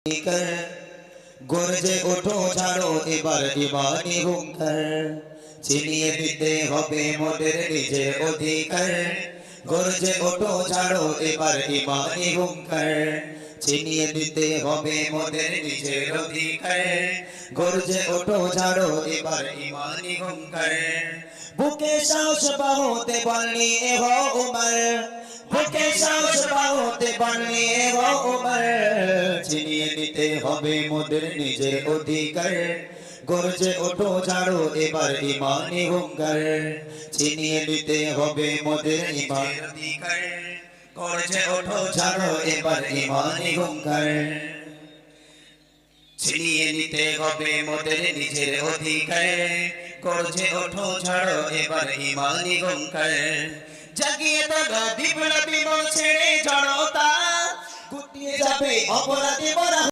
कर গর্জে ওঠো ছাড়ো এবার ইমানি হুঙ্কার ছিনিয়ে দিতে হবে মোদের নিজের অধিকার গর্জে ওঠো ছাড়ো এবার ইমানি হুঙ্কার ছিনিয়ে দিতে হবে মোদের নিজের অধিকার গর্জে ওঠো ছাড়ো এবার ইমানি হুঙ্কার বুকে সাহস বাহুতে বল নিয়ে হও উমর বুকে সাহস বাহুতে বল নিয়ে হও উমর ছিনিয়ে নিতে হবে মোদের নিজের অধিকার গর্জে ওঠো ছাড়ো এবার ইমানি হুঙ্কার ছিনিয়ে নিতে হবে মোদের ইমানের অধিকার গর্জে ওঠো ছাড়ো এবার ইমানি হুঙ্কার ছিনিয়ে নিতে হবে মোদের নিজের অধিকার গর্জে ওঠো ছাড়ো এবার ইমানি হুঙ্কার জাগিয়ে তোলো বিপ্লবী মন ছেড়ে জড়তা গুটিয়ে যাবে অপরাধী মোরা।